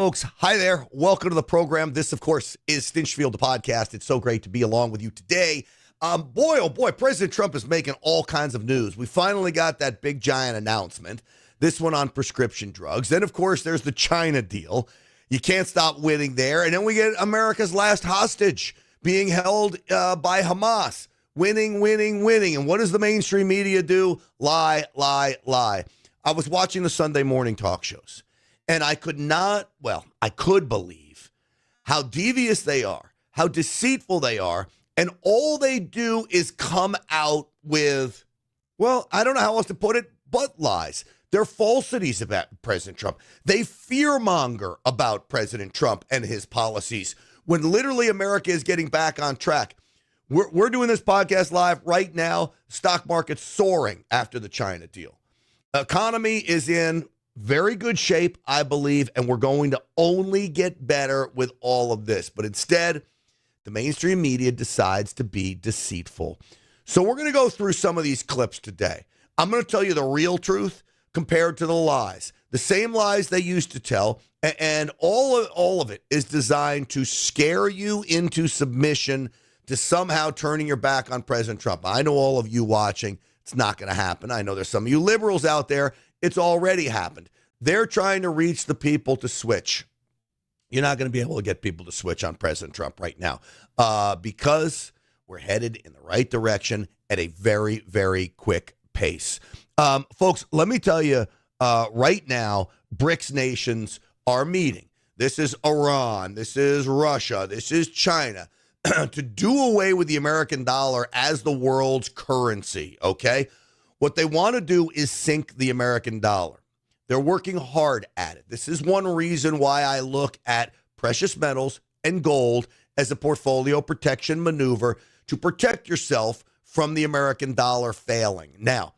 folks. Hi there. Welcome to the program. This, of course, is Stinchfield, the podcast. It's so great to be along with you today. Boy, oh boy, President Trump is making all kinds of news. We finally got that big, giant announcement, this one on prescription drugs. Then, of course, there's the China deal. You can't stop winning there. And then we get America's last hostage being held by Hamas. Winning, winning, winning. And what does the mainstream media do? Lie, lie, lie. I was watching the Sunday morning talk shows, and I could believe how devious they are, how deceitful they are, and all they do is come out with, well, I don't know how else to put it, but lies. They're falsities about President Trump. They fear-monger about President Trump and his policies when literally America is getting back on track. We're doing this podcast live right now. Stock market's soaring after the China deal. Economy is in very good shape, I believe, and we're going to only get better with all of this. But instead, the mainstream media decides to be deceitful. So we're going to go through some of these clips today. I'm going to tell you the real truth compared to the lies. The same lies they used to tell, and all of it is designed to scare you into submission to somehow turning your back on President Trump. I know all of you watching, it's not going to happen. I know there's some of you liberals out there, it's already happened. They're trying to reach the people to switch. You're not going to be able to get people to switch on President Trump right now because we're headed in the right direction at a very, very quick pace. Folks, let me tell you right now, BRICS nations are meeting. This is Iran. This is Russia. This is China. To do away with the American dollar as the world's currency, okay? What they want to do is sink the American dollar. They're working hard at it. This is one reason why I look at precious metals and gold as a portfolio protection maneuver to protect yourself from the American dollar failing. Now,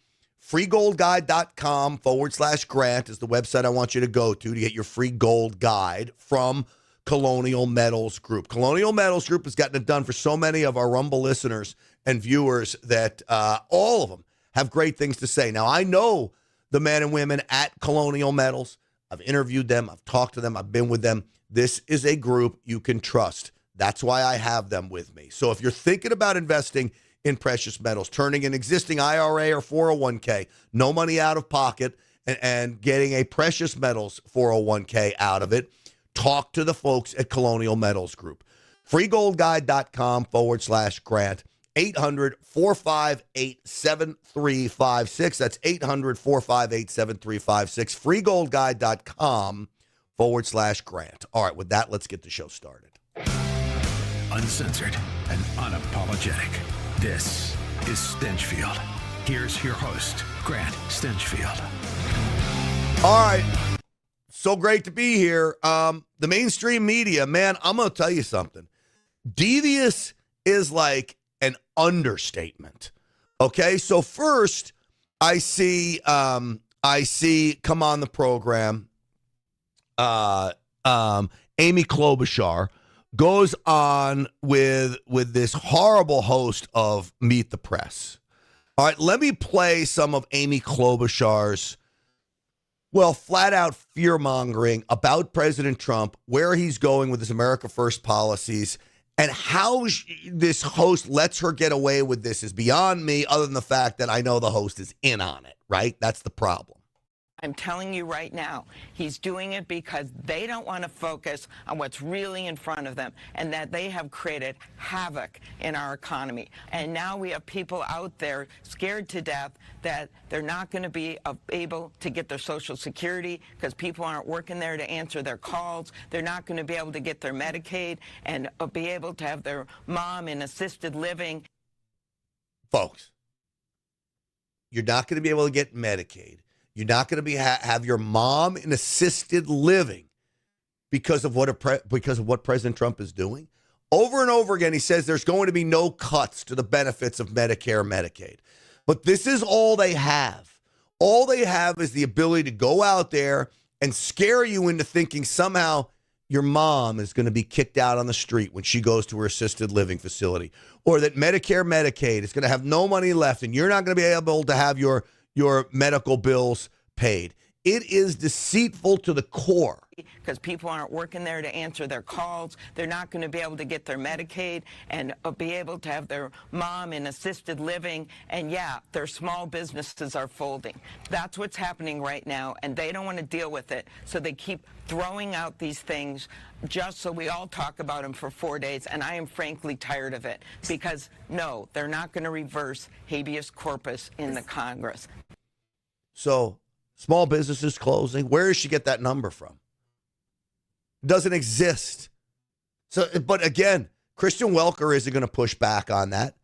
freegoldguide.com/grant is the website I want you to go to get your free gold guide from Colonial Metals Group. Colonial Metals Group has gotten it done for so many of our Rumble listeners and viewers that all of them have great things to say. Now, I know the men and women at Colonial Metals. I've interviewed them. I've talked to them. I've been with them. This is a group you can trust. That's why I have them with me. So if you're thinking about investing in precious metals, turning an existing IRA or 401k, no money out of pocket, and getting a precious metals 401k out of it, talk to the folks at Colonial Metals Group. freegoldguide.com/grant. 800-458-7356. That's 800-458-7356. freegoldguide.com/grant. All right, with that, let's get the show started. Uncensored and unapologetic. This is Stinchfield. Here's your host, Grant Stinchfield. All right. So great to be here. The mainstream media, man, I'm going to tell you something. Devious is like an understatement. Okay, so first I see come on the program, Amy Klobuchar goes on with this horrible host of Meet the Press. All right, let me play some of Amy Klobuchar's flat out fear-mongering about President Trump, where he's going with his America First policies, and how this host lets her get away with this is beyond me, other than the fact that I know the host is in on it, right? That's the problem. I'm telling you right now, he's doing it because they don't want to focus on what's really in front of them, and that they have created havoc in our economy. And now we have people out there scared to death that they're not going to be able to get their Social Security because people aren't working there to answer their calls. They're not going to be able to get their Medicaid and be able to have their mom in assisted living. Folks, you're not going to be able to get Medicaid. You're not going to have your mom in assisted living because of what President Trump is doing. Over and over again, he says there's going to be no cuts to the benefits of Medicare and Medicaid. But this is all they have. All they have is the ability to go out there and scare you into thinking somehow your mom is going to be kicked out on the street when she goes to her assisted living facility, or that Medicare, Medicaid is going to have no money left and you're not going to be able to have your medical bills paid. It is deceitful to the core. Because people aren't working there to answer their calls. They're not going to be able to get their Medicaid and be able to have their mom in assisted living. And yeah, their small businesses are folding. That's what's happening right now, and they don't want to deal with it. So they keep throwing out these things just so we all talk about them for 4 days. And I am frankly tired of it because, no, they're not going to reverse habeas corpus in the Congress. So small businesses closing. Where does she get that number from? Doesn't exist. So, but again, Kristen Welker isn't going to push back on that.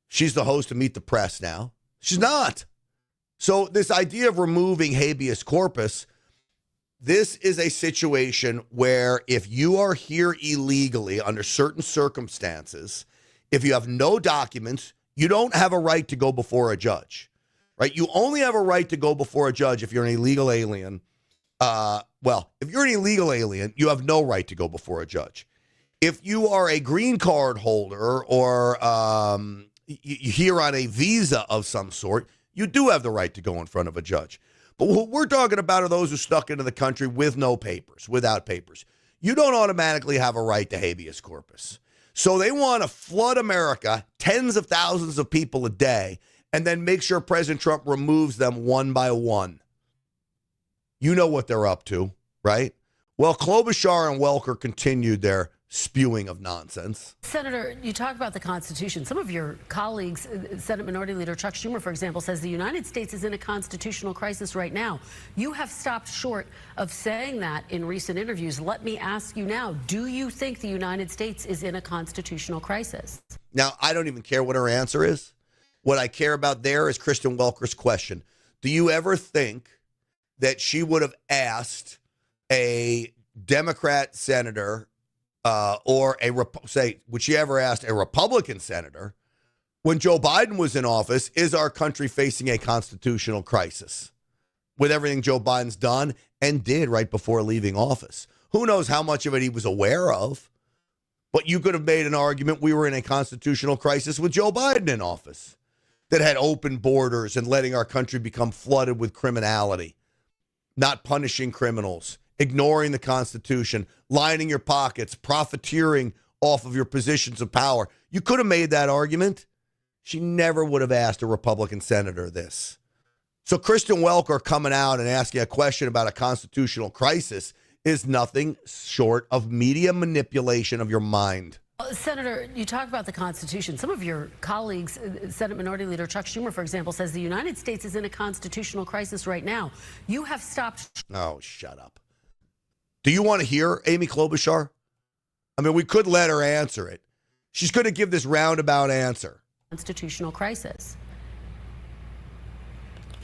She's the host of Meet the Press now. She's not. So this idea of removing habeas corpus, this is a situation where if you are here illegally under certain circumstances, if you have no documents, you don't have a right to go before a judge, right? You only have a right to go before a judge if you're an illegal alien. Well, if you're an illegal alien, you have no right to go before a judge. If you are a green card holder or you're here on a visa of some sort, you do have the right to go in front of a judge. But what we're talking about are those who stuck into the country with no papers, without papers. You don't automatically have a right to habeas corpus. So they want to flood America, tens of thousands of people a day, and then make sure President Trump removes them one by one. You know what they're up to, right? Well, Klobuchar and Welker continued their spewing of nonsense. Senator, you talk about the Constitution. Some of your colleagues, Senate Minority Leader Chuck Schumer, for example, says the United States is in a constitutional crisis right now. You have stopped short of saying that in recent interviews. Let me ask you now, do you think the United States is in a constitutional crisis? Now, I don't even care what her answer is. What I care about there is Kristen Welker's question. Do you ever think that she would have asked a Democrat senator or would she ever ask a Republican senator when Joe Biden was in office, is our country facing a constitutional crisis with everything Joe Biden's done and did right before leaving office? Who knows how much of it he was aware of, but you could have made an argument we were in a constitutional crisis with Joe Biden in office that had open borders and letting our country become flooded with criminality. Not punishing criminals, ignoring the Constitution, lining your pockets, profiteering off of your positions of power. You could have made that argument. She never would have asked a Republican senator this. So Kristen Welker coming out and asking a question about a constitutional crisis is nothing short of media manipulation of your mind. Senator, you talk about the Constitution. Some of your colleagues, Senate Minority Leader Chuck Schumer, for example, says the United States is in a constitutional crisis right now. You have stopped. Oh, shut up. Do you want to hear Amy Klobuchar? I mean, we could let her answer it. She's going to give this roundabout answer. Constitutional crisis.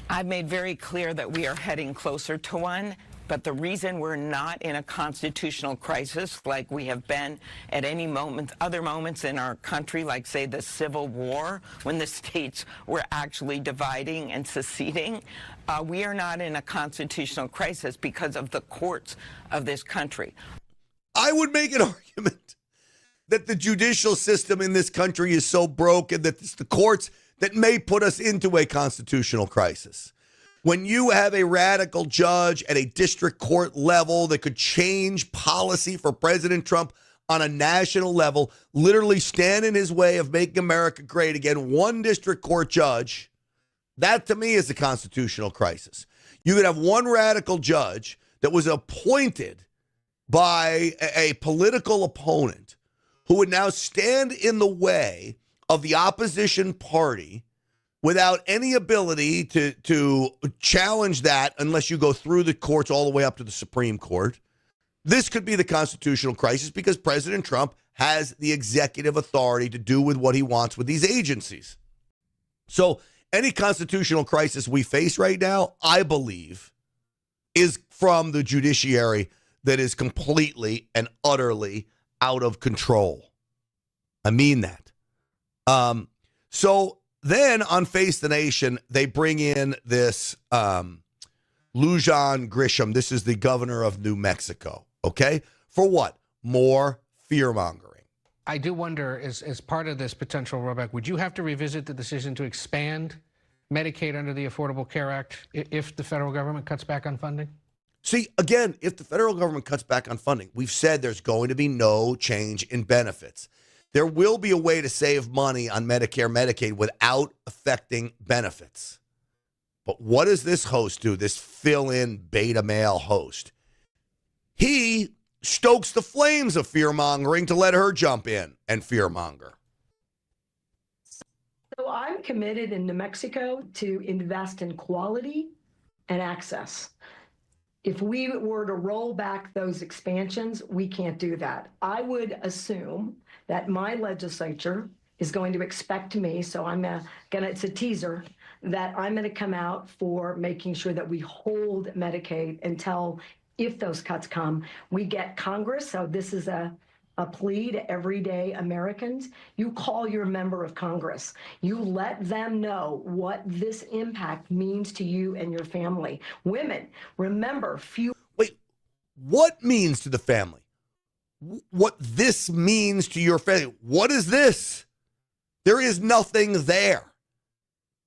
I've made very clear that we are heading closer to one. But the reason we're not in a constitutional crisis like we have been at any moment, other moments in our country, like, say, the Civil War, when the states were actually dividing and seceding, we are not in a constitutional crisis because of the courts of this country. I would make an argument that the judicial system in this country is so broken that it's the courts that may put us into a constitutional crisis. When you have a radical judge at a district court level that could change policy for President Trump on a national level, literally stand in his way of making America great again, one district court judge, that to me is a constitutional crisis. You could have one radical judge that was appointed by a political opponent who would now stand in the way of the opposition party without any ability to challenge that unless you go through the courts all the way up to the Supreme Court. This could be the constitutional crisis because President Trump has the executive authority to do with what he wants with these agencies. So any constitutional crisis we face right now, I believe, is from the judiciary that is completely and utterly out of control. I mean that. So then on Face the Nation, they bring in this Lujan Grisham. This is the governor of New Mexico. Okay? For what? More fear-mongering. I do wonder, as part of this potential rollback, would you have to revisit the decision to expand Medicaid under the Affordable Care Act if the federal government cuts back on funding? See, again, if the federal government cuts back on funding, we've said there's going to be no change in benefits. There will be a way to save money on Medicare, Medicaid without affecting benefits. But what does this host do, this fill-in beta male host? He stokes the flames of fear-mongering to let her jump in and fear-monger. So I'm committed in New Mexico to invest in quality and access. If we were to roll back those expansions, we can't do that. I would assume that my legislature is going to expect me, so it's a teaser, that I'm gonna come out for making sure that we hold Medicaid until, if those cuts come, we get Congress. So this is a plea to everyday Americans. You call your member of Congress. You let them know what this impact means to you and your family. Women, remember, Wait, what means to the family? What this means to your family? What is this? There is nothing there.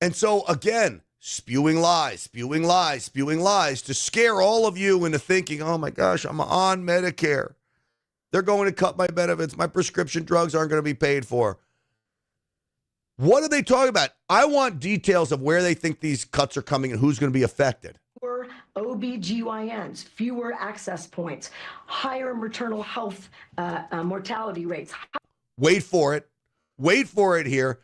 And so, again, spewing lies to scare all of you into thinking, oh my gosh, I'm on Medicare. They're going to cut my benefits. My prescription drugs aren't going to be paid for. What are they talking about? I want details of where they think these cuts are coming and who's going to be affected. fewer OBGYNs, fewer access points, higher maternal health mortality rates. Wait for it. Wait for it here.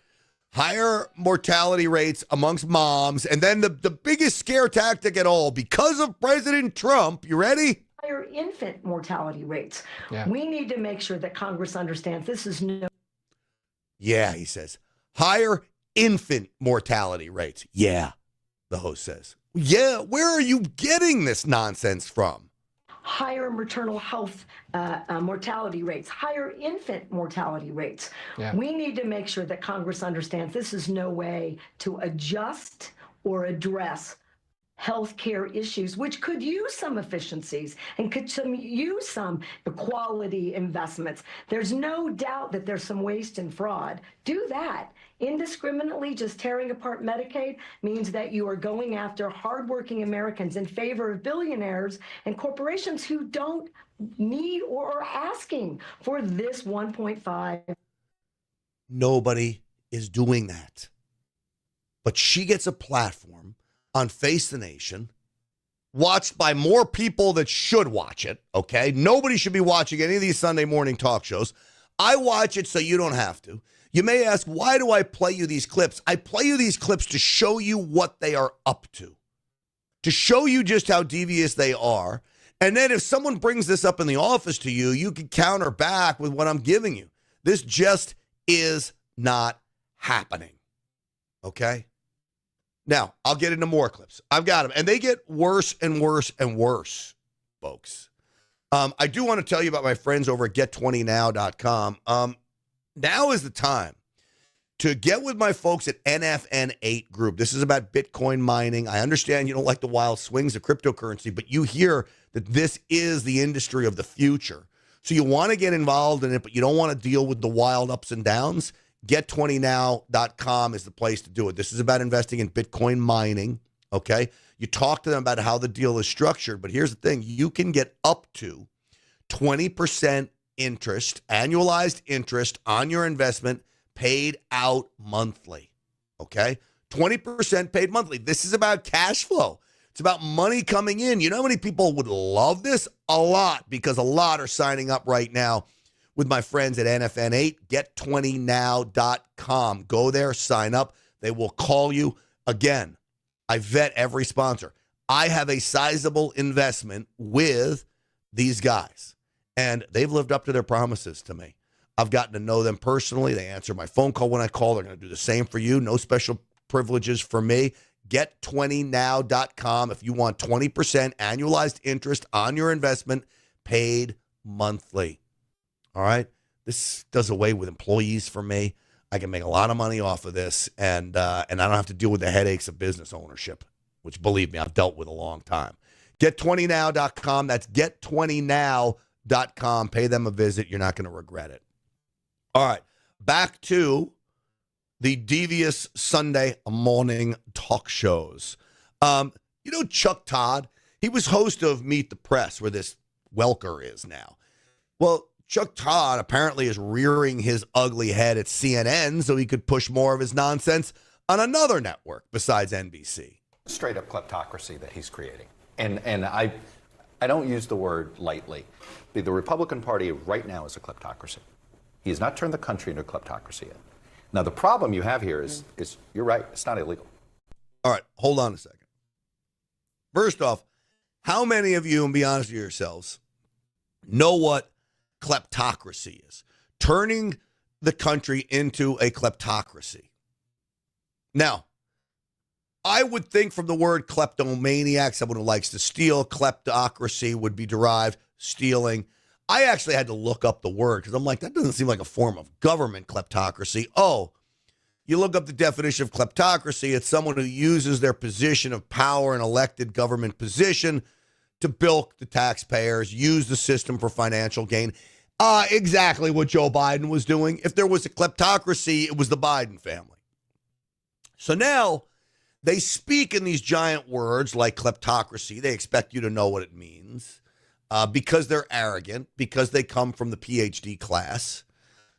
Higher mortality rates amongst moms. And then the biggest scare tactic at all, because of President Trump, you ready? Higher infant mortality rates. Yeah. We need to make sure that Congress understands this is no. Yeah, he says. Higher infant mortality rates. Yeah, the host says. Yeah, where are you getting this nonsense from? Higher maternal health mortality rates, higher infant mortality rates. Yeah. We need to make sure that Congress understands this is no way to adjust or address healthcare issues, which could use some efficiencies and use some equality investments. There's no doubt that there's some waste and fraud. Do that. Indiscriminately just tearing apart Medicaid means that you are going after hardworking Americans in favor of billionaires and corporations who don't need or are asking for this 1.5. Nobody is doing that. But she gets a platform on Face the Nation, watched by more people that should watch it, okay? Nobody should be watching any of these Sunday morning talk shows. I watch it so you don't have to. You may ask, why do I play you these clips? I play you these clips to show you what they are up to show you just how devious they are. And then if someone brings this up in the office to you, you can counter back with what I'm giving you. This just is not happening, okay? Now, I'll get into more clips. I've got them. And they get worse and worse and worse, folks. I do want to tell you about my friends over at get20now.com. Now is the time to get with my folks at NFN8 Group. This is about Bitcoin mining. I understand you don't like the wild swings of cryptocurrency, but you hear that this is the industry of the future. So you want to get involved in it, but you don't want to deal with the wild ups and downs. Get20now.com is the place to do it. This is about investing in Bitcoin mining, okay? You talk to them about how the deal is structured, but here's the thing. You can get up to 20% interest, annualized interest on your investment paid out monthly, okay? 20% paid monthly. This is about cash flow. It's about money coming in. You know how many people would love this? A lot, because a lot are signing up right now with my friends at NFN8, get20now.com. Go there, sign up. They will call you. Again, I vet every sponsor. I have a sizable investment with these guys, and they've lived up to their promises to me. I've gotten to know them personally. They answer my phone call when I call. They're going to do the same for you. No special privileges for me. Get20now.com if you want 20% annualized interest on your investment paid monthly. All right? This does away with employees for me. I can make a lot of money off of this, and I don't have to deal with the headaches of business ownership, which, believe me, I've dealt with a long time. Get20now.com. That's get20now.com. Pay them a visit. You're not going to regret it. All right. Back to the devious Sunday morning talk shows. Chuck Todd, he was host of Meet the Press, where this Welker is now. Well, Chuck Todd apparently is rearing his ugly head at CNN so he could push more of his nonsense on another network besides NBC. Straight up kleptocracy that he's creating. And I don't use the word lightly. The Republican Party right now is a kleptocracy. He has not turned the country into a kleptocracy yet. Now, the problem you have here is you're right, it's not illegal. All right, hold on a second. First off, how many of you, and be honest with yourselves, know what kleptocracy is? Turning the country into a kleptocracy. Now, I would think from the word kleptomaniac, someone who likes to steal, kleptocracy would be derived, stealing. I actually had to look up the word because I'm like, that doesn't seem like a form of government, kleptocracy. Oh, you look up the definition of kleptocracy, it's someone who uses their position of power and elected government position to bilk the taxpayers, use the system for financial gain. Exactly what Joe Biden was doing. If there was a kleptocracy, it was the Biden family. So now they speak in these giant words like kleptocracy. They expect you to know what it means because they're arrogant, because they come from the PhD class.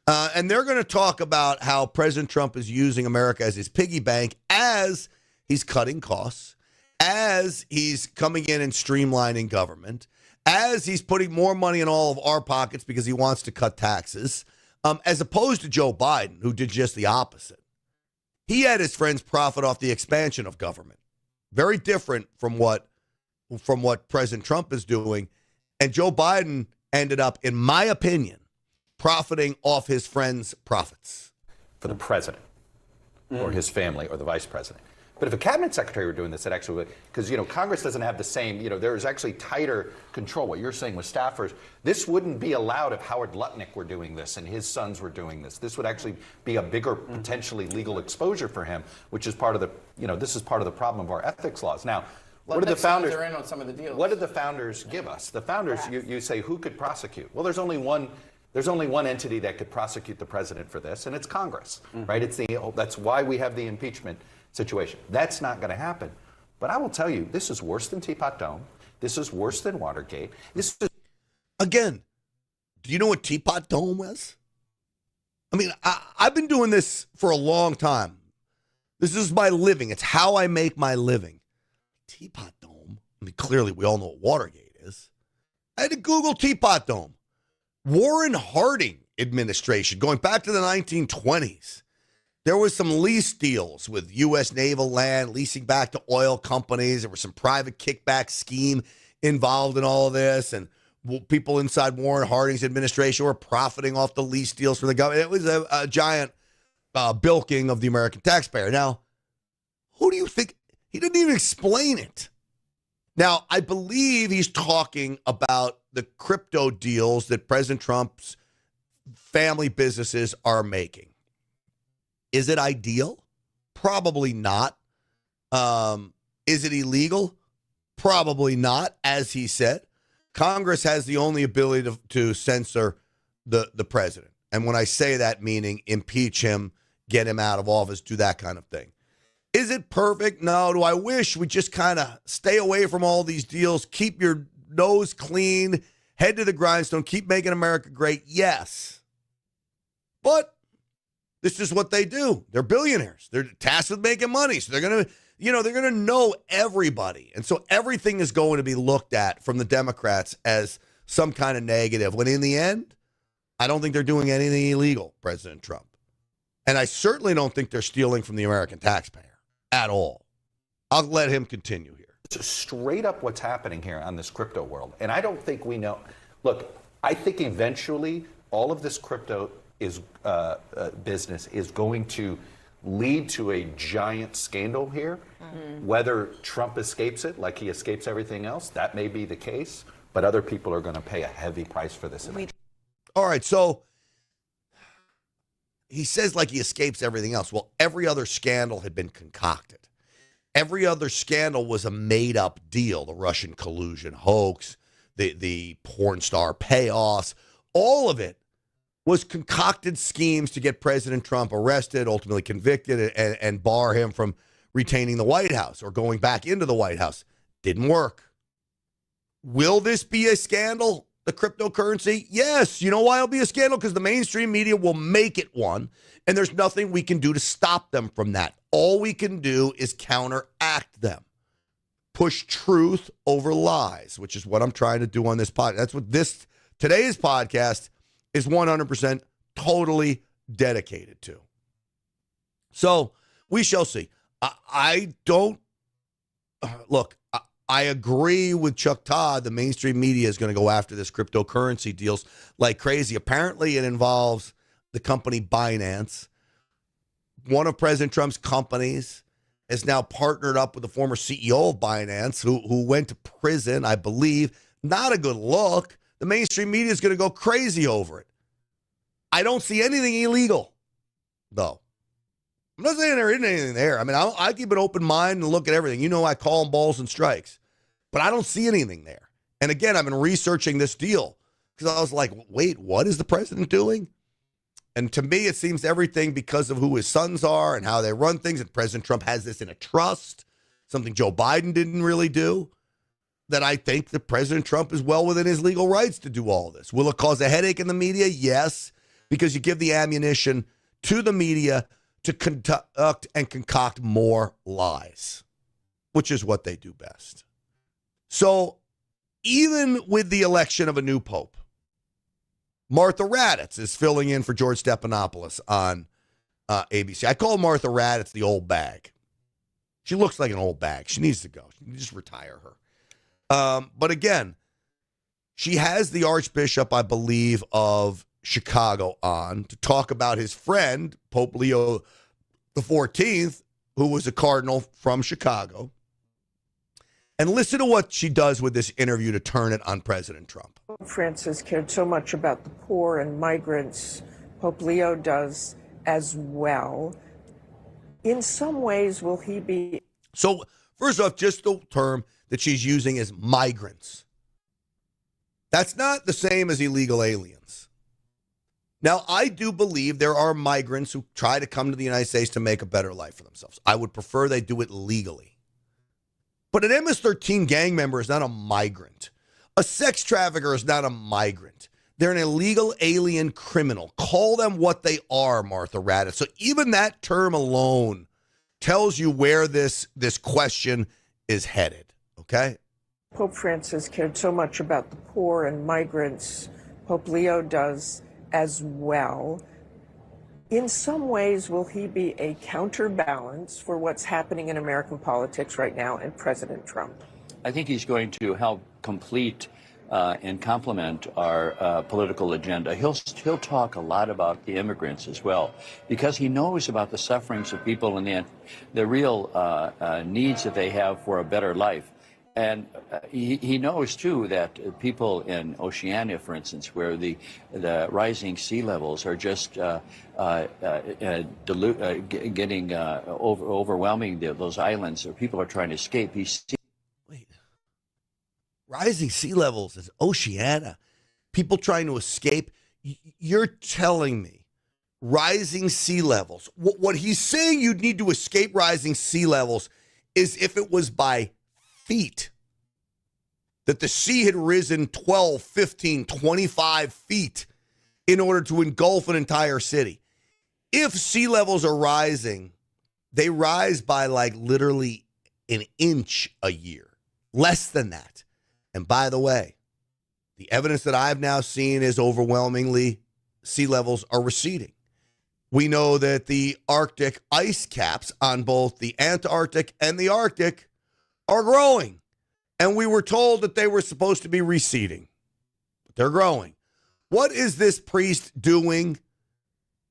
And they're going to talk about how President Trump is using America as his piggy bank as he's cutting costs, as he's coming in and streamlining government, as he's putting more money in all of our pockets because he wants to cut taxes, as opposed to Joe Biden, who did just the opposite. He had his friends profit off the expansion of government. Very different from what President Trump is doing. And Joe Biden ended up, in my opinion, profiting off his friends' profits. For the president or his family or the vice president. But if a cabinet secretary were doing this, it actually would, because, Congress doesn't have the same, there is actually tighter control. What you're saying with staffers, this wouldn't be allowed if Howard Lutnick were doing this and his sons were doing this. This would actually be a bigger potentially legal exposure for him, which is part of the, this is part of the problem of our ethics laws. Now, what did the founders? They're in on some of the deals. What did the founders give us? The founders, you say, who could prosecute? Well, there's only one entity that could prosecute the president for this, and it's Congress, right? That's why we have the impeachment situation. That's not going to happen. But I will tell you, this is worse than Teapot Dome. This is worse than Watergate. Again, do you know what Teapot Dome was? I mean, I've been doing this for a long time. This is my living. It's how I make my living. Teapot Dome? I mean, clearly we all know what Watergate is. I had to Google Teapot Dome. Warren Harding administration, going back to the 1920s. There was some lease deals with U.S. naval land, leasing back to oil companies. There was some private kickback scheme involved in all of this. And people inside Warren Harding's administration were profiting off the lease deals for the government. It was a giant bilking of the American taxpayer. Now, who do you think? He didn't even explain it. Now, I believe he's talking about the crypto deals that President Trump's family businesses are making. Is it ideal? Probably not. Is it illegal? Probably not, as he said. Congress has the only ability to censor the president. And when I say that, meaning impeach him, get him out of office, do that kind of thing. Is it perfect? No. Do I wish we just kind of stay away from all these deals, keep your nose clean, head to the grindstone, keep making America great? Yes. But this is what they do. They're billionaires. They're tasked with making money. So they're going to know everybody. And so everything is going to be looked at from the Democrats as some kind of negative. When in the end, I don't think they're doing anything illegal, President Trump. And I certainly don't think they're stealing from the American taxpayer at all. I'll let him continue here. It's straight up what's happening here on this crypto world. And I don't think we know. Look, I think eventually all of this crypto is business is going to lead to a giant scandal here. Whether Trump escapes it like he escapes everything else, that may be the case. But other people are going to pay a heavy price for this eventually. All right, so he says like he escapes everything else. Well, every other scandal had been concocted. Every other scandal was a made-up deal. The Russian collusion hoax, the porn star payoffs, all of it was concocted schemes to get President Trump arrested, ultimately convicted, and bar him from retaining the White House or going back into the White House. Didn't work. Will this be a scandal, the cryptocurrency? Yes. You know why it'll be a scandal? Because the mainstream media will make it one, and there's nothing we can do to stop them from that. All we can do is counteract them. Push truth over lies, which is what I'm trying to do on this podcast. That's what today's podcast is 100% totally dedicated to. So we shall see. I don't look. I agree with Chuck Todd. The mainstream media is going to go after this cryptocurrency deals like crazy. Apparently, it involves the company Binance. One of President Trump's companies is now partnered up with the former CEO of Binance, who went to prison, I believe. Not a good look. The mainstream media is going to go crazy over it. I don't see anything illegal, though. I'm not saying there isn't anything there. I mean, I keep an open mind and look at everything. You know, I call them balls and strikes. But I don't see anything there. And again, I've been researching this deal because I was like, wait, what is the president doing? And to me, it seems everything because of who his sons are and how they run things. And President Trump has this in a trust, something Joe Biden didn't really do, that I think that President Trump is well within his legal rights to do all this. Will it cause a headache in the media? Yes, because you give the ammunition to the media to conduct and concoct more lies, which is what they do best. So even with the election of a new pope, Martha Raddatz is filling in for George Stephanopoulos on ABC. I call Martha Raddatz the old bag. She looks like an old bag. She needs to go. You just retire her. But again, she has the Archbishop, I believe, of Chicago on to talk about his friend, Pope Leo XIV, who was a cardinal from Chicago. And listen to what she does with this interview to turn it on President Trump. Pope Francis cared so much about the poor and migrants. Pope Leo does as well. In some ways, will he be... So, first off, just the term that she's using is migrants. That's not the same as illegal aliens. Now, I do believe there are migrants who try to come to the United States to make a better life for themselves. I would prefer they do it legally. But an MS-13 gang member is not a migrant. A sex trafficker is not a migrant. They're an illegal alien criminal. Call them what they are, Martha Raddatz. So even that term alone tells you where this question is headed, okay? Pope Francis cared so much about the poor and migrants. Pope Leo does as well. In some ways, will he be a counterbalance for what's happening in American politics right now and President Trump? I think he's going to help complete and complement our political agenda. He'll talk a lot about the immigrants as well, because he knows about the sufferings of people and the real needs that they have for a better life. And he knows, too, that people in Oceania, for instance, where the rising sea levels are just getting overwhelming those islands, where people are trying to escape. Wait. Rising sea levels is Oceania. People trying to escape. You're telling me rising sea levels. What he's saying you'd need to escape rising sea levels is if it was by feet, that the sea had risen 12, 15, 25 feet in order to engulf an entire city. If sea levels are rising, they rise by like literally an inch a year, less than that. And by the way, the evidence that I've now seen is overwhelmingly sea levels are receding. We know that the Arctic ice caps on both the Antarctic and the Arctic are growing. And we were told that they were supposed to be receding. But they're growing. What is this priest doing?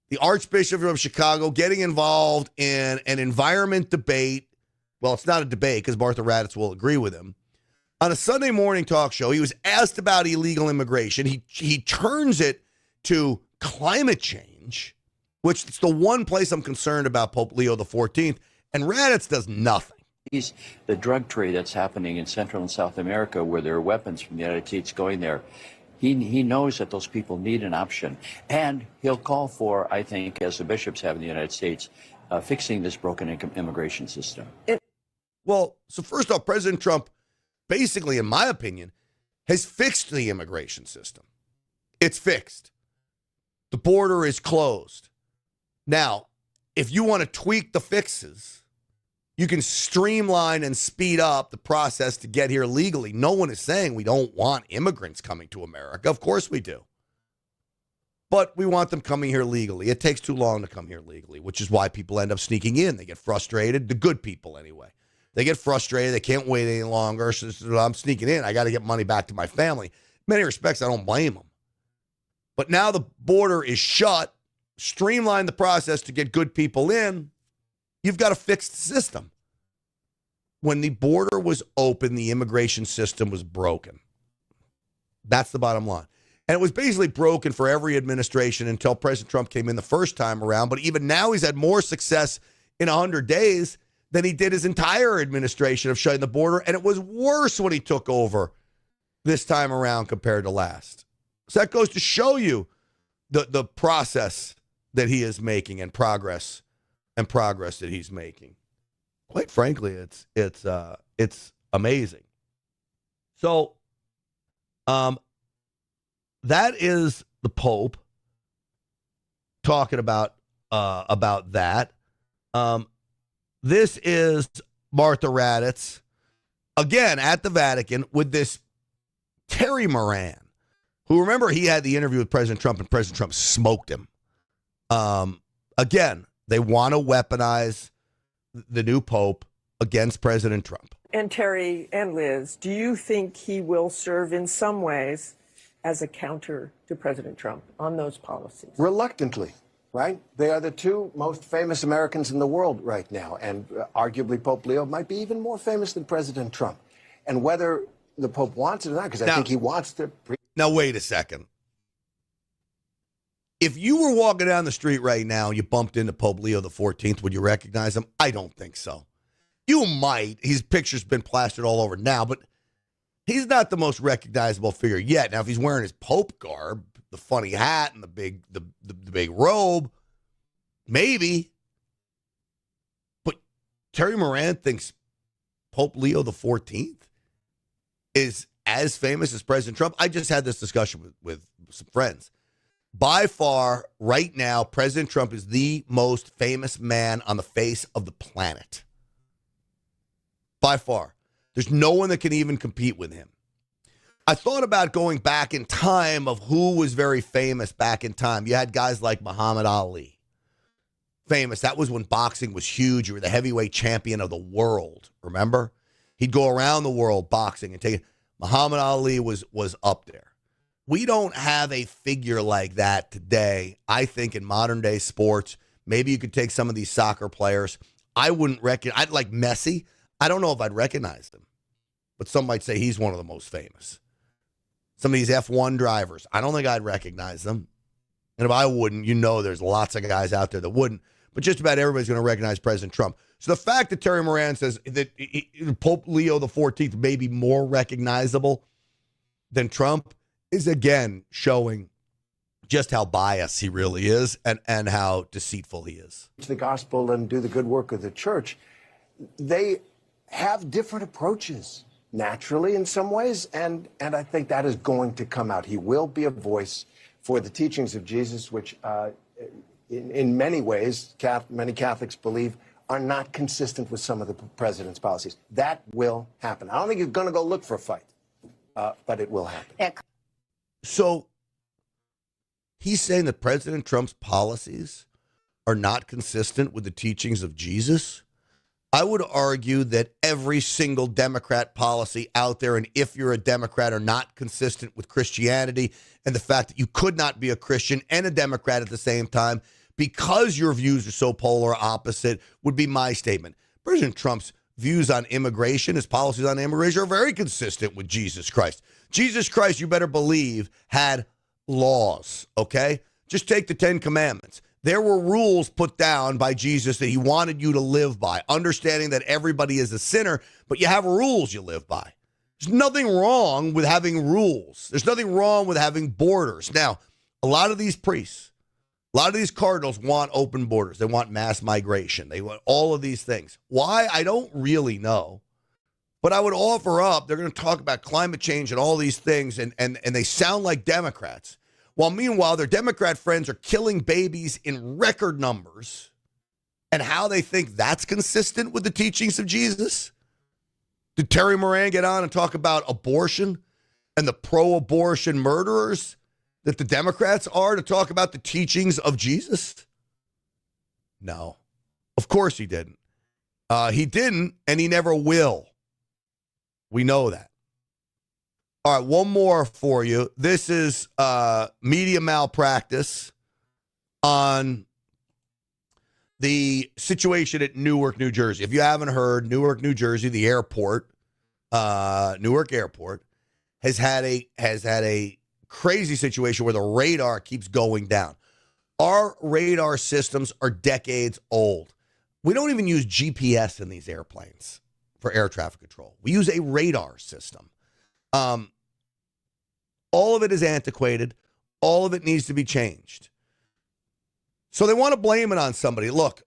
The Archbishop of Chicago getting involved in an environment debate. Well, it's not a debate because Martha Raddatz will agree with him. On a Sunday morning talk show, he was asked about illegal immigration. He turns it to climate change, which is the one place I'm concerned about Pope Leo XIV. And Raddatz does nothing. The drug trade that's happening in Central and South America, where there are weapons from the United States going there, He knows that those people need an option. And he'll call for, I think, as the bishops have in the United States, fixing this broken immigration system. Well, so first off, President Trump, basically, in my opinion, has fixed the immigration system. It's fixed. The border is closed. Now, if you want to tweak the fixes, you can streamline and speed up the process to get here legally. No one is saying we don't want immigrants coming to America. Of course we do. But we want them coming here legally. It takes too long to come here legally, which is why people end up sneaking in. They get frustrated. The good people, anyway. They get frustrated. They can't wait any longer. So I'm sneaking in. I got to get money back to my family. In many respects, I don't blame them. But now the border is shut. Streamline the process to get good people in. You've got a fixed system. When the border was open, the immigration system was broken. That's the bottom line. And it was basically broken for every administration until President Trump came in the first time around. But even now, he's had more success in 100 days than he did his entire administration of shutting the border. And it was worse when he took over this time around compared to last. So that goes to show you the process that he is making and progress that he's making. Quite frankly, it's amazing. So, that is the Pope talking about that. This is Martha Raddatz again at the Vatican with this Terry Moran, who, remember, he had the interview with President Trump and President Trump smoked him. Again, they want to weaponize the new Pope against President Trump. And Terry and Liz, do you think he will serve in some ways as a counter to President Trump on those policies? Reluctantly, right? They are the two most famous Americans in the world right now. And arguably Pope Leo might be even more famous than President Trump. And whether the Pope wants it or not, because I think he wants to. Now, wait a second. If you were walking down the street right now and you bumped into Pope Leo the 14th, would you recognize him? I don't think so. You might. His picture's been plastered all over now, but he's not the most recognizable figure yet. Now, if he's wearing his Pope garb, the funny hat and the big robe, maybe. But Terry Moran thinks Pope Leo the 14th is as famous as President Trump. I just had this discussion with some friends. By far, right now, President Trump is the most famous man on the face of the planet. By far. There's no one that can even compete with him. I thought about going back in time of who was very famous back in time. You had guys like Muhammad Ali. Famous. That was when boxing was huge. You were the heavyweight champion of the world. Remember? He'd go around the world boxing and take it. Muhammad Ali was up there. We don't have a figure like that today. I think in modern day sports, maybe you could take some of these soccer players. I wouldn't recognize. I'd like Messi. I don't know if I'd recognize him, but some might say he's one of the most famous. Some of these F1 drivers, I don't think I'd recognize them. And if I wouldn't, there's lots of guys out there that wouldn't. But just about everybody's going to recognize President Trump. So the fact that Terry Moran says that Pope Leo the 14th may be more recognizable than Trump is, again, showing just how biased he really is and how deceitful he is. The gospel and do the good work of the church. They have different approaches, naturally, in some ways, and I think that is going to come out. He will be a voice for the teachings of Jesus, which in many ways, many Catholics believe are not consistent with some of the president's policies. That will happen. I don't think you're going to go look for a fight, but it will happen. So he's saying that President Trump's policies are not consistent with the teachings of Jesus. I would argue that every single Democrat policy out there, and if you're a Democrat, are not consistent with Christianity and the fact that you could not be a Christian and a Democrat at the same time because your views are so polar opposite would be my statement. President Trump's views on immigration, his policies on immigration are very consistent with Jesus Christ. Jesus Christ, you better believe, had laws, okay? Just take the 10 Commandments. There were rules put down by Jesus that he wanted you to live by, understanding that everybody is a sinner, but you have rules you live by. There's nothing wrong with having rules. There's nothing wrong with having borders. Now, a lot of these priests, a lot of these cardinals want open borders. They want mass migration. They want all of these things. Why? I don't really know. But I would offer up, they're going to talk about climate change and all these things, and they sound like Democrats. While meanwhile, their Democrat friends are killing babies in record numbers, and how they think that's consistent with the teachings of Jesus. Did Terry Moran get on and talk about abortion and the pro-abortion murderers that the Democrats are to talk about the teachings of Jesus? No, of course he didn't. He didn't, and he never will. We know that. All right, one more for you. This is media malpractice on the situation at Newark, New Jersey. If you haven't heard, Newark, New Jersey, the airport, Newark Airport, has had a crazy situation where the radar keeps going down. Our radar systems are decades old. We don't even use GPS in these airplanes for air traffic control. We use a radar system. All of it is antiquated. All of it needs to be changed. So they want to blame it on somebody. Look,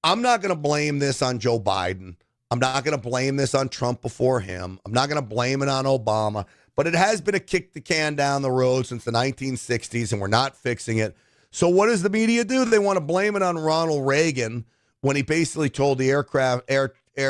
I'm not going to blame this on Joe Biden. I'm not going to blame this on Trump before him. I'm not going to blame it on Obama. But it has been a kick the can down the road since the 1960s, and we're not fixing it. So what does the media do? They want to blame it on Ronald Reagan when he basically told the air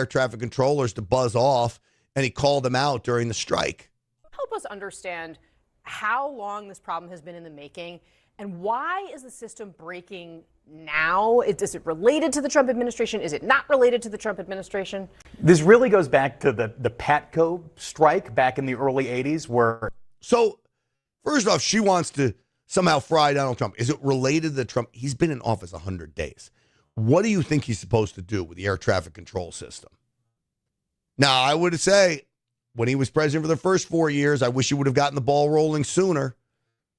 traffic controllers to buzz off, and he called them out during the strike. Help us understand how long this problem has been in the making, and why is the system breaking now? Is it related to the Trump administration? Is it not related to the Trump administration? This really goes back to the Patco strike back in the early 80s where... So, first off, she wants to somehow fry Donald Trump. Is it related to Trump? He's been in office 100 days. What do you think he's supposed to do with the air traffic control system? Now, I would say when he was president for the first 4 years, I wish he would have gotten the ball rolling sooner.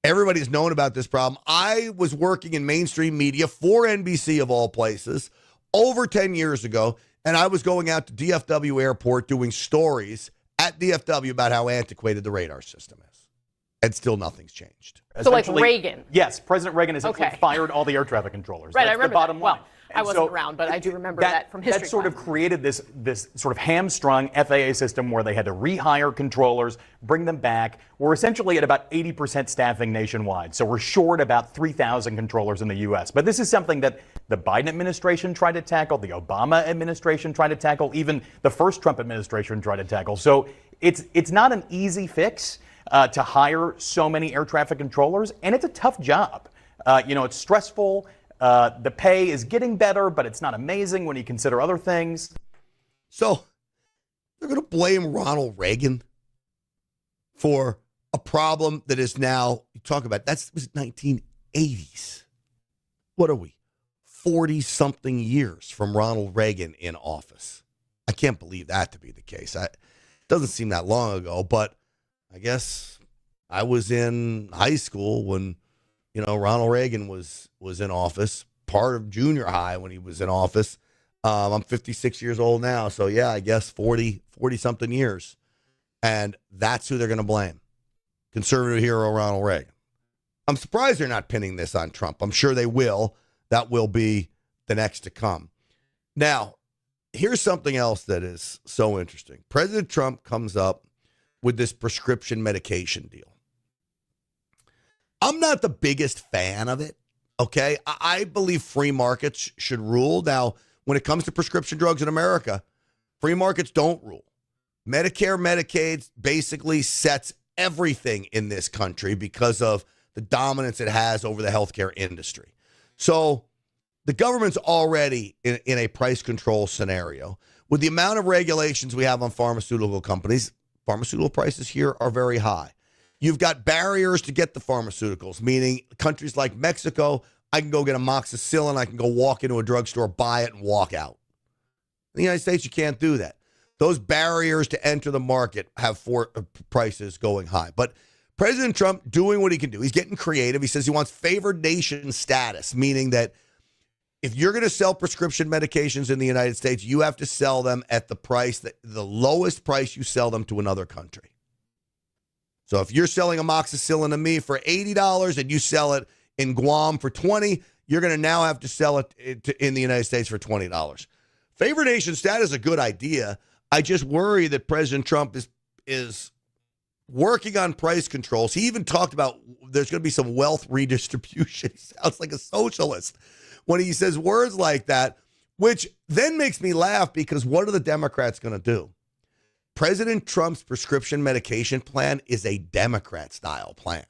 Everybody's known about this problem. I was working in mainstream media for NBC of all places over 10 years ago, and I was going out to DFW Airport doing stories at DFW about how antiquated the radar system is. And still nothing's changed. So like Reagan? Yes, President Reagan has fired all the air traffic controllers. Right, That's I remember the bottom that. line. Well, I wasn't around, but I do remember that from history. That sort of created this sort of hamstrung FAA system where they had to rehire controllers, bring them back. We're essentially at about 80% staffing nationwide. So we're short about 3,000 controllers in the U.S. But this is something that the Biden administration tried to tackle, the Obama administration tried to tackle, even the first Trump administration tried to tackle. So it's not an easy fix to hire so many air traffic controllers, and it's a tough job. It's stressful. The pay is getting better, but it's not amazing when you consider other things. So they're going to blame Ronald Reagan for a problem that is now, you talk about, that was 1980s. What are we? 40-something years from Ronald Reagan in office. I can't believe that to be the case. It doesn't seem that long ago, but I guess I was in high school when Ronald Reagan was in office, part of junior high when he was in office. I'm 56 years old now, so yeah, I guess 40-something years. And that's who they're going to blame. Conservative hero Ronald Reagan. I'm surprised they're not pinning this on Trump. I'm sure they will. That will be the next to come. Now, here's something else that is so interesting. President Trump comes up with this prescription medication deal. I'm not the biggest fan of it, okay? I believe free markets should rule. Now, when it comes to prescription drugs in America, free markets don't rule. Medicare, Medicaid basically sets everything in this country because of the dominance it has over the healthcare industry. So the government's already in a price control scenario. With the amount of regulations we have on pharmaceutical companies, pharmaceutical prices here are very high. You've got barriers to get the pharmaceuticals, meaning countries like Mexico, I can go get amoxicillin, I can go walk into a drugstore, buy it, and walk out. In the United States, you can't do that. Those barriers to enter the market have prices going high. But President Trump doing what he can do. He's getting creative. He says he wants favored nation status, meaning that if you're going to sell prescription medications in the United States, you have to sell them at the lowest price you sell them to another country. So if you're selling amoxicillin to me for $80 and you sell it in Guam for $20, you're going to now have to sell it in the United States for $20. Favored nation status is a good idea. I just worry that President Trump is working on price controls. He even talked about there's going to be some wealth redistribution. He sounds like a socialist when he says words like that, which then makes me laugh because what are the Democrats going to do? President Trump's prescription medication plan is a Democrat-style plan.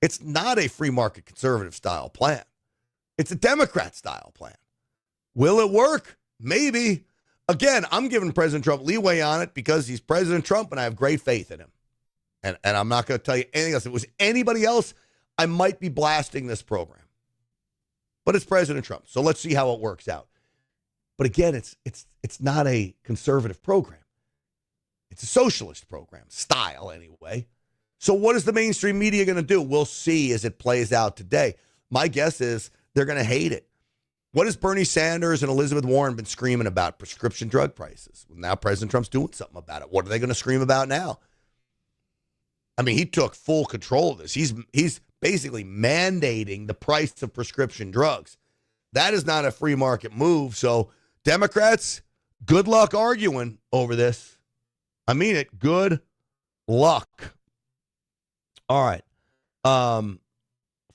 It's not a free market conservative-style plan. It's a Democrat-style plan. Will it work? Maybe. Again, I'm giving President Trump leeway on it because he's President Trump and I have great faith in him. And I'm not going to tell you anything else. If it was anybody else, I might be blasting this program. But it's President Trump, so let's see how it works out. But again, it's not a conservative program. It's a socialist program, style anyway. So what is the mainstream media going to do? We'll see as it plays out today. My guess is they're going to hate it. What has Bernie Sanders and Elizabeth Warren been screaming about? Prescription drug prices. Well, now President Trump's doing something about it. What are they going to scream about now? I mean, he took full control of this. He's basically mandating the price of prescription drugs. That is not a free market move. So Democrats, good luck arguing over this. I mean it. Good luck. All right.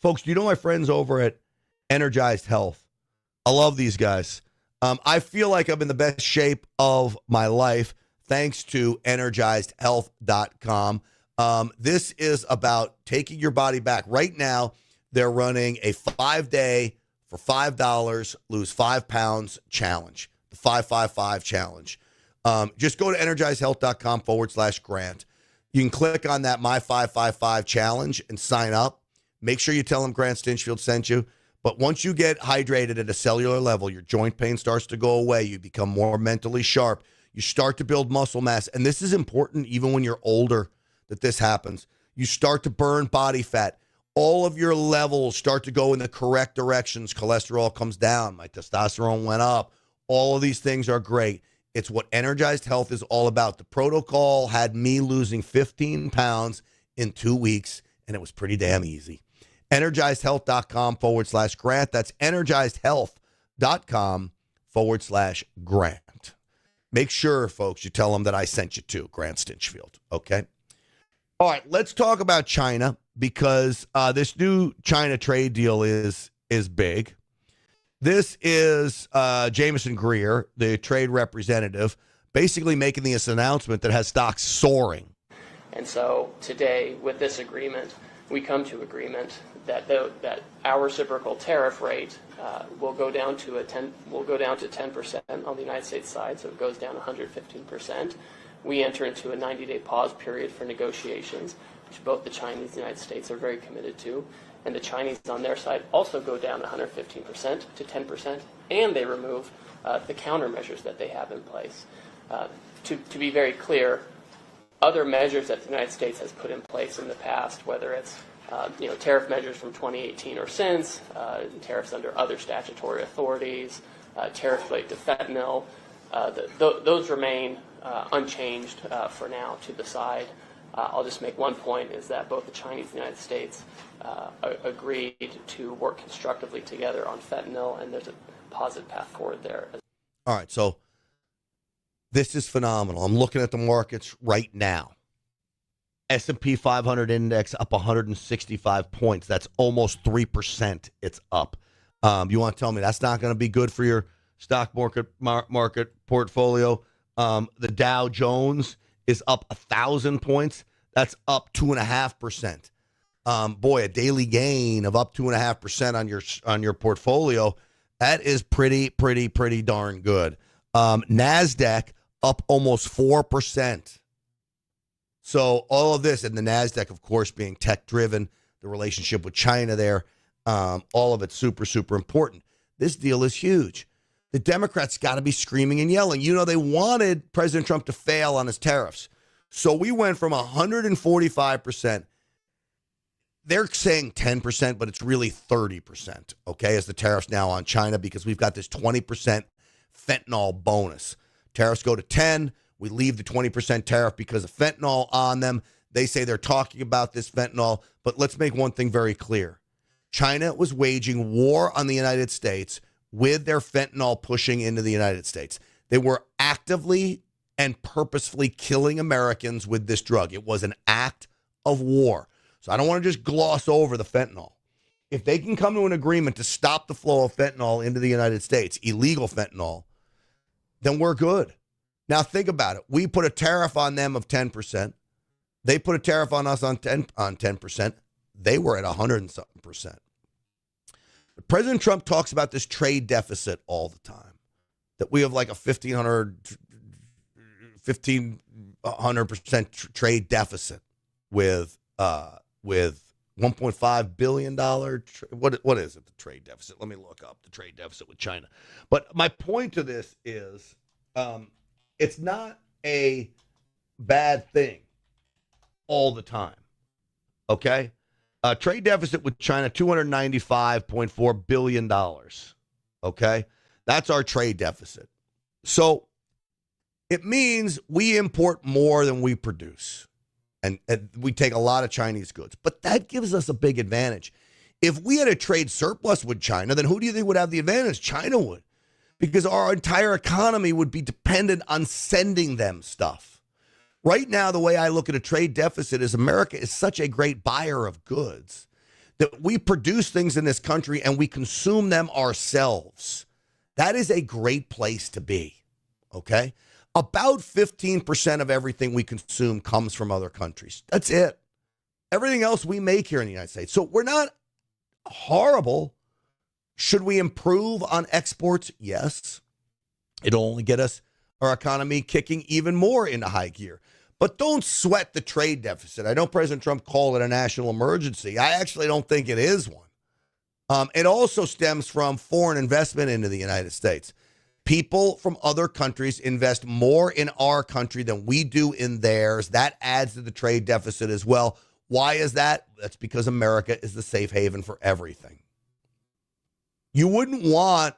Folks, do you know my friends over at Energized Health? I love these guys. I feel like I'm in the best shape of my life thanks to EnergizedHealth.com. This is about taking your body back. Right now, they're running a 5-day for $5, lose 5 pounds challenge, the 555 challenge. Just go to EnergizedHealth.com/Grant. You can click on that My 555 challenge and sign up. Make sure you tell them Grant Stinchfield sent you. But once you get hydrated at a cellular level, your joint pain starts to go away. You become more mentally sharp. You start to build muscle mass. And this is important even when you're older that this happens. You start to burn body fat. All of your levels start to go in the correct directions. Cholesterol comes down. My testosterone went up. All of these things are great. It's what Energized Health is all about. The protocol had me losing 15 pounds in 2 weeks, and it was pretty damn easy. EnergizedHealth.com/Grant. That's EnergizedHealth.com/Grant. Make sure, folks, you tell them that I sent you to Grant Stinchfield, okay? All right, let's talk about China because this new China trade deal is big. This is Jameson Greer, the trade representative, basically making this announcement that has stocks soaring. And so today, with this agreement, we come to agreement that our reciprocal tariff rate will go down to 10% on the United States side, so it goes down 115%. We enter into a 90-day pause period for negotiations, which both the Chinese and the United States are very committed to. And the Chinese on their side also go down 115% to 10%, and they remove the countermeasures that they have in place. To be very clear, other measures that the United States has put in place in the past, whether it's tariff measures from 2018 or since, tariffs under other statutory authorities, tariffs related to fentanyl, those remain unchanged for now to the side. I'll just make one point, is that both the Chinese and the United States agreed to work constructively together on fentanyl, and there's a positive path forward there. All right, so this is phenomenal. I'm looking at the markets right now. S&P 500 index up 165 points. That's almost 3% it's up. You want to tell me that's not going to be good for your stock market portfolio? The Dow Jones is up 1,000 points. That's up 2.5%. Boy, a daily gain of up 2.5% on your portfolio. That is pretty darn good. NASDAQ up almost 4%. So all of this, and the NASDAQ, of course, being tech-driven, the relationship with China there, all of it's super important. This deal is huge. The Democrats got to be screaming and yelling. You know, they wanted President Trump to fail on his tariffs. So we went from 145%. they're saying 10%, but it's really 30%, okay, as the tariffs now on China, because we've got this 20% fentanyl bonus. Tariffs go to 10. We leave the 20% tariff because of fentanyl on them. They say they're talking about this fentanyl, but let's make one thing very clear. China was waging war on the United States with their fentanyl pushing into the United States. They were actively and purposefully killing Americans with this drug. It was an act of war. So I don't want to just gloss over the fentanyl. If they can come to an agreement to stop the flow of fentanyl into the United States, illegal fentanyl, then we're good. Now think about it. We put a tariff on them of 10%. They put a tariff on us on 10%. They were at 100 and something percent. But President Trump talks about this trade deficit all the time, that we have like a 1,500% trade deficit with $1.5 billion. What is it, the trade deficit? Let me look up the trade deficit with China. But my point to this is it's not a bad thing all the time, okay? Trade deficit with China, $295.4 billion, okay? That's our trade deficit. So it means we import more than we produce. And we take a lot of Chinese goods. But that gives us a big advantage. If we had a trade surplus with China, then who do you think would have the advantage? China would. Because our entire economy would be dependent on sending them stuff. Right now, the way I look at a trade deficit is America is such a great buyer of goods that we produce things in this country and we consume them ourselves. That is a great place to be, okay? About 15% of everything we consume comes from other countries. That's it. Everything else we make here in the United States. So we're not horrible. Should we improve on exports? Yes. It'll only get us, our economy, kicking even more into high gear. But don't sweat the trade deficit. I know President Trump called it a national emergency. I actually don't think it is one. It also stems from foreign investment into the United States. People from other countries invest more in our country than we do in theirs. That adds to the trade deficit as well. Why is that? That's because America is the safe haven for everything. You wouldn't want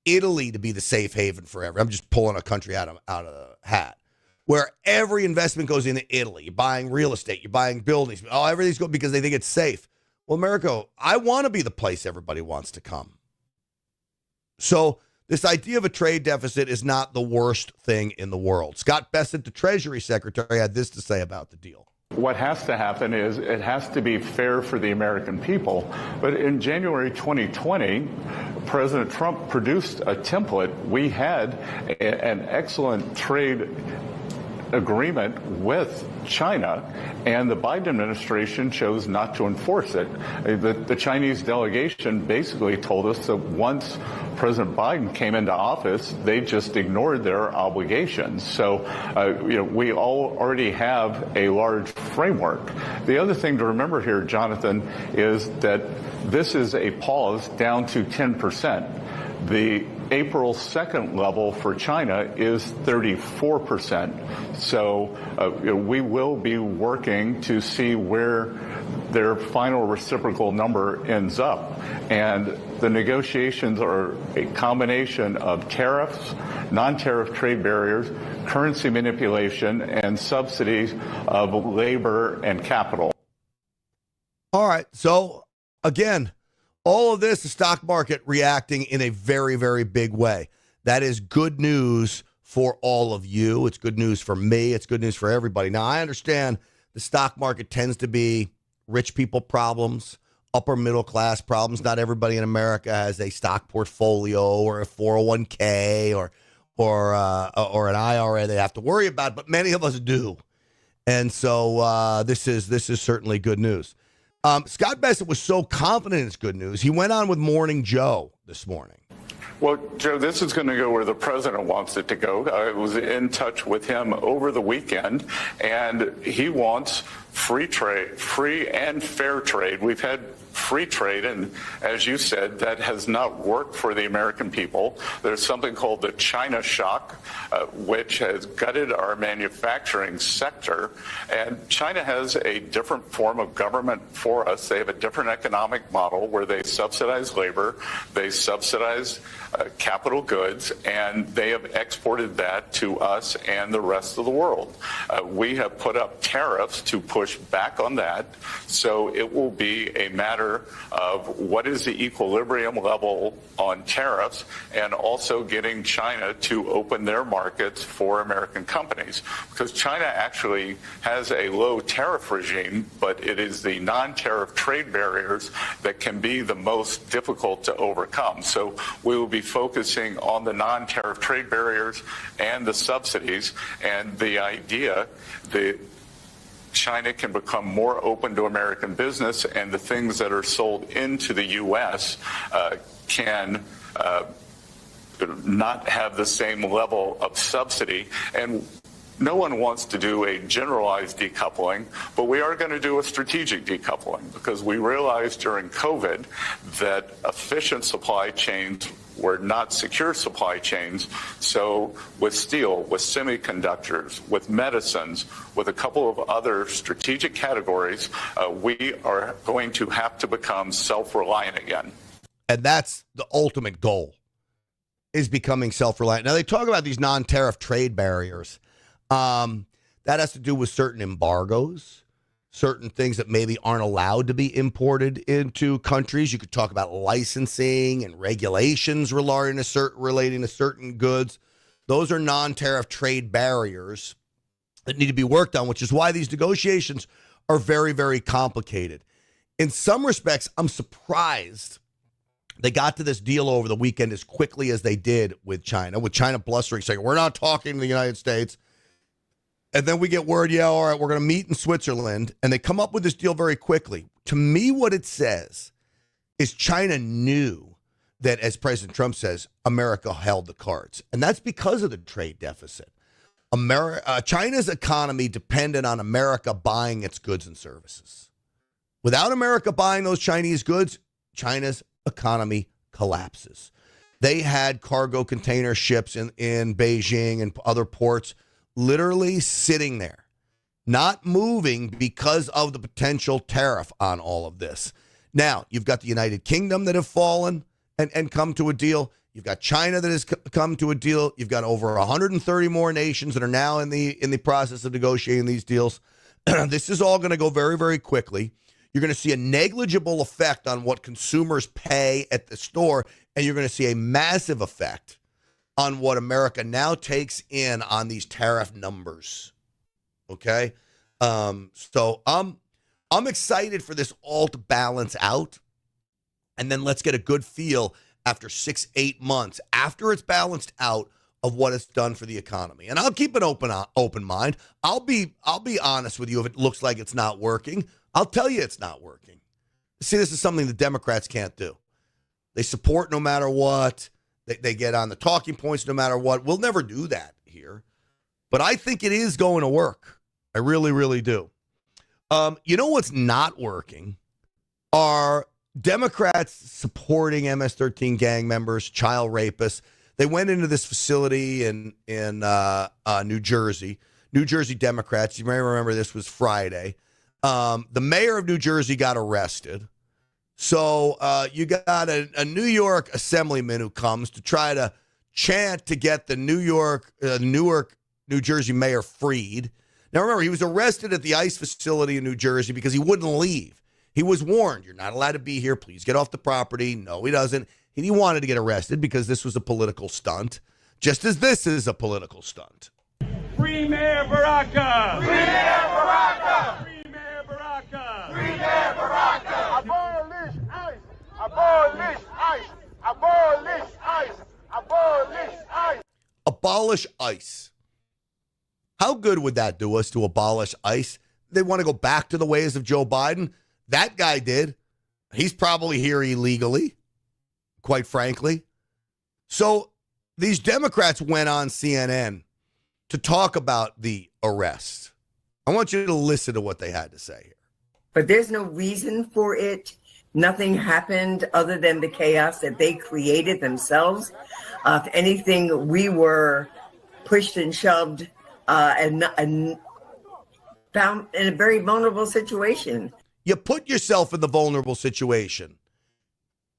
Italy to be the safe haven for everything. I'm just pulling a country out of the hat. Where every investment goes into Italy. You're buying real estate. You're buying buildings. Oh, everything's good because they think it's safe. Well, America, I want to be the place everybody wants to come. So this idea of a trade deficit is not the worst thing in the world. Scott Bessent, the Treasury Secretary, had this to say about the deal. What has to happen is it has to be fair for the American people. But in January 2020, President Trump produced a template. We had an excellent trade agreement with China, and the Biden administration chose not to enforce it. The Chinese delegation basically told us that once President Biden came into office, they just ignored their obligations. So, we already have a large framework. The other thing to remember here, Jonathan, is that this is a pause down to 10%. The April 2nd level for China is 34%. So we will be working to see where their final reciprocal number ends up. And the negotiations are a combination of tariffs, non-tariff trade barriers, currency manipulation, and subsidies of labor and capital. All right. So, again, all of this, the stock market reacting in a very, very big way. That is good news for all of you. It's good news for me. It's good news for everybody. Now, I understand the stock market tends to be rich people problems, upper middle class problems. Not everybody in America has a stock portfolio or a 401k or an IRA they have to worry about, but many of us do. And so this is certainly good news. Scott Bessent was so confident it's good news. He went on with Morning Joe this morning. Well, Joe, this is going to go where the president wants it to go. I was in touch with him over the weekend, and he wants free trade, free and fair trade. We've had free trade. And as you said, that has not worked for the American people. There's something called the China shock, which has gutted our manufacturing sector. And China has a different form of government for us. They have a different economic model where they subsidize labor, they subsidize capital goods, and they have exported that to us and the rest of the world. We have put up tariffs to push back on that, so it will be a matter of what is the equilibrium level on tariffs and also getting China to open their markets for American companies, because China actually has a low tariff regime, but it is the non-tariff trade barriers that can be the most difficult to overcome. So we will be focusing on the non-tariff trade barriers and the subsidies, and the idea that China can become more open to American business, and the things that are sold into the U.S. Can not have the same level of subsidy. And no one wants to do a generalized decoupling, but we are going to do a strategic decoupling, because we realized during COVID that efficient supply chains were not secure supply chains. So with steel, with semiconductors, with medicines, with a couple of other strategic categories, we are going to have to become self-reliant again. And that's the ultimate goal, is becoming self-reliant. Now, they talk about these non-tariff trade barriers. That has to do with certain embargoes, certain things that maybe aren't allowed to be imported into countries. You could talk about licensing and regulations relating to certain goods. Those are non-tariff trade barriers that need to be worked on, which is why these negotiations are very, very complicated. In some respects, I'm surprised they got to this deal over the weekend as quickly as they did with China blustering, saying, we're not talking to the United States. And then we get word, yeah, all right, we're going to meet in Switzerland. And they come up with this deal very quickly. To me, what it says is China knew that, as President Trump says, America held the cards. And that's because of the trade deficit. China's economy depended on America buying its goods and services. Without America buying those Chinese goods, China's economy collapses. They had cargo container ships in Beijing and other ports literally sitting there, not moving because of the potential tariff on all of this. Now, you've got the United Kingdom that have fallen and come to a deal. You've got China that has come to a deal. You've got over 130 more nations that are now in the process of negotiating these deals. This is all going to go very, very quickly. You're going to see a negligible effect on what consumers pay at the store, and you're going to see a massive effect on what America now takes in on these tariff numbers. Okay? So I'm excited for this all to balance out. And then let's get a good feel after 6-8 months, after it's balanced out, of what it's done for the economy. And I'll keep an open mind. I'll be honest with you if it looks like it's not working. I'll tell you it's not working. See, this is something the Democrats can't do. They support no matter what. They get on the talking points no matter what. We'll never do that here. But I think it is going to work. I really, really do. You know what's not working are Democrats supporting MS-13 gang members, child rapists. They went into this facility in New Jersey. New Jersey Democrats, you may remember this was Friday. The mayor of New Jersey got arrested. So you got a New York assemblyman who comes to try to chant to get the New Jersey mayor freed. Now, remember, he was arrested at the ICE facility in New Jersey because he wouldn't leave. He was warned, you're not allowed to be here. Please get off the property. No, he doesn't. He wanted to get arrested because this was a political stunt, just as this is a political stunt. Free Mayor Baraka! Free Mayor Baraka! Free Mayor Baraka! Free Mayor Baraka! Abolish ICE! Abolish ICE! Abolish ICE! Abolish ICE! Abolish ICE. How good would that do us to abolish ICE? They want to go back to the ways of Joe Biden. That guy did. He's probably here illegally, quite frankly. So these Democrats went on CNN to talk about the arrest. I want you to listen to what they had to say here. But there's no reason for it Nothing happened other than the chaos that they created themselves. If anything, we were pushed and shoved and found in a very vulnerable situation. You put yourself in the vulnerable situation.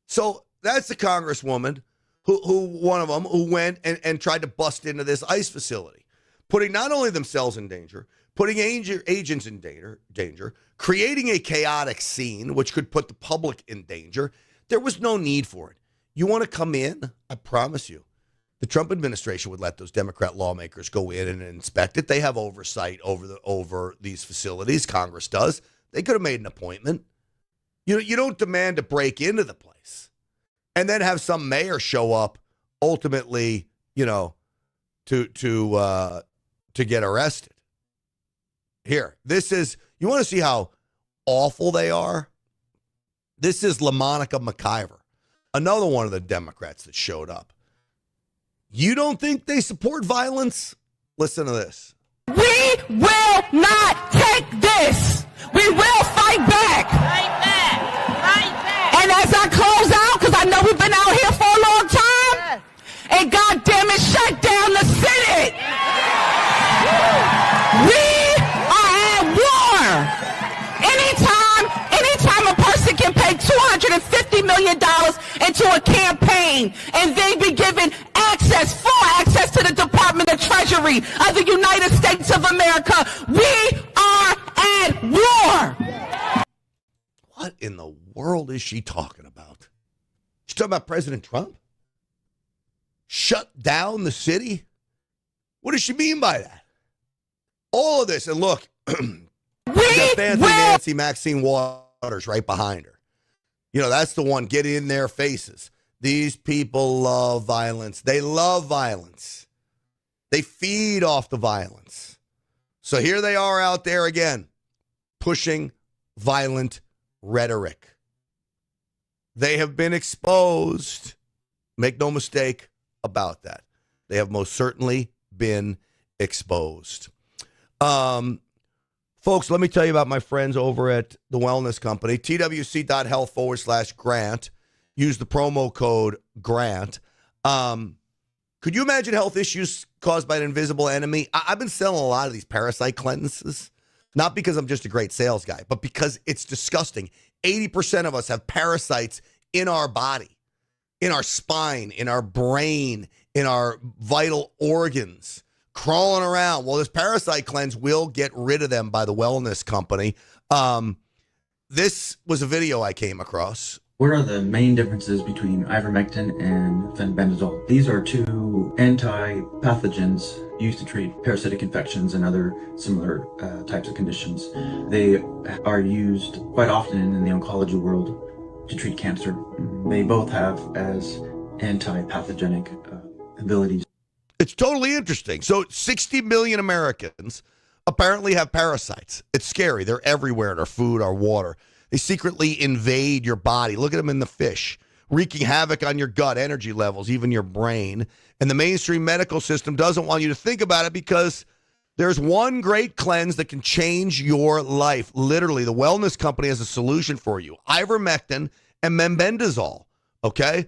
So that's the congresswoman who one of them, who went and tried to bust into this ICE facility, putting not only themselves in danger, putting agents in danger, creating a chaotic scene, which could put the public in danger. There was no need for it. You want to come in? I promise you, the Trump administration would let those Democrat lawmakers go in and inspect it. They have oversight over these facilities. Congress does. They could have made an appointment. You don't demand to break into the place and then have some mayor show up ultimately, to get arrested. Here, this is, you want to see how awful they are? This is LaMonica McIver, another one of the Democrats that showed up. You don't think they support violence? Listen to this. We will not take this. We will fight back. Fight back. Fight back. And as I close out, because I know we've been out here for a long time, and goddamn it, shut down the Senate. We are at war. Anytime a person can pay $250 million into a campaign and they be given full access to the Department of Treasury of the United States of America, we are at war. What in the world is she talking about? She's talking about President Trump? Shut down the city? What does she mean by that? All of this, and look, the fancy Nancy Maxine Waters right behind her. That's the one. Get in their faces. These people love violence. They love violence. They feed off the violence. So here they are out there again, pushing violent rhetoric. They have been exposed. Make no mistake about that. They have most certainly been exposed. Folks, let me tell you about my friends over at the Wellness Company, twc.health/grant. Use the promo code GRANT. Could you imagine health issues caused by an invisible enemy? I've been selling a lot of these parasite cleanses, not because I'm just a great sales guy, but because it's disgusting. 80% of us have parasites in our body, in our spine, in our brain, in our vital organs, crawling around. Well, this parasite cleanse will get rid of them by the Wellness Company. This was a video I came across. What are the main differences between ivermectin and fenbendazole? These are two anti-pathogens used to treat parasitic infections and other similar types of conditions. They are used quite often in the oncology world to treat cancer. They both have as anti-pathogenic abilities. It's totally interesting. So 60 million Americans apparently have parasites. It's scary. They're everywhere in our food, our water. They secretly invade your body. Look at them in the fish, wreaking havoc on your gut, energy levels, even your brain. And the mainstream medical system doesn't want you to think about it because there's one great cleanse that can change your life. Literally, the Wellness Company has a solution for you. Ivermectin and mebendazole, okay?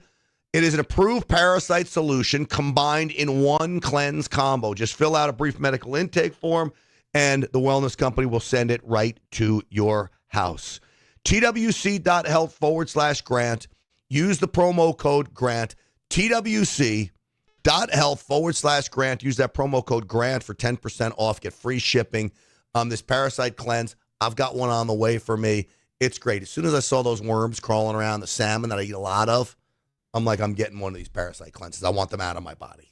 It is an approved parasite solution combined in one cleanse combo. Just fill out a brief medical intake form, and the Wellness Company will send it right to your house. TWC.health/grant. Use the promo code GRANT. TWC.health/grant. Use that promo code GRANT for 10% off. Get free shipping. This parasite cleanse, I've got one on the way for me. It's great. As soon as I saw those worms crawling around, the salmon that I eat a lot of, I'm like, I'm getting one of these parasite cleanses. I want them out of my body.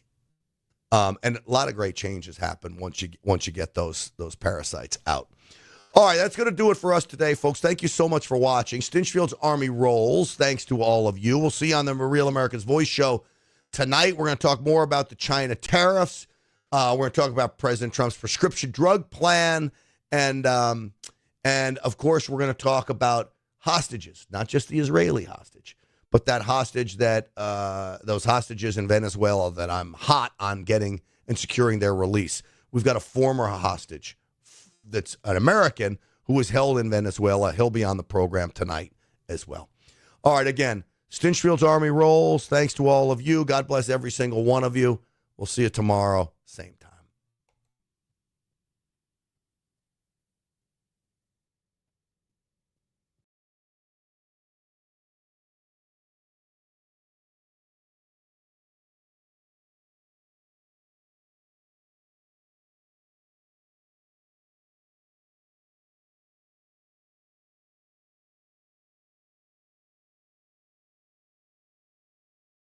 And a lot of great changes happen once you get those parasites out. All right, that's going to do it for us today, folks. Thank you so much for watching. Stinchfield's Army rolls. Thanks to all of you. We'll see you on the Real America's Voice show tonight. We're going to talk more about the China tariffs. We're going to talk about President Trump's prescription drug plan. And of course, we're going to talk about hostages, not just the Israeli hostage, but that hostage that those hostages in Venezuela that I'm hot on getting and securing their release. We've got a former hostage that's an American who was held in Venezuela. He'll be on the program tonight as well. All right, again, Stinchfield's Army rolls. Thanks to all of you. God bless every single one of you. We'll see you tomorrow.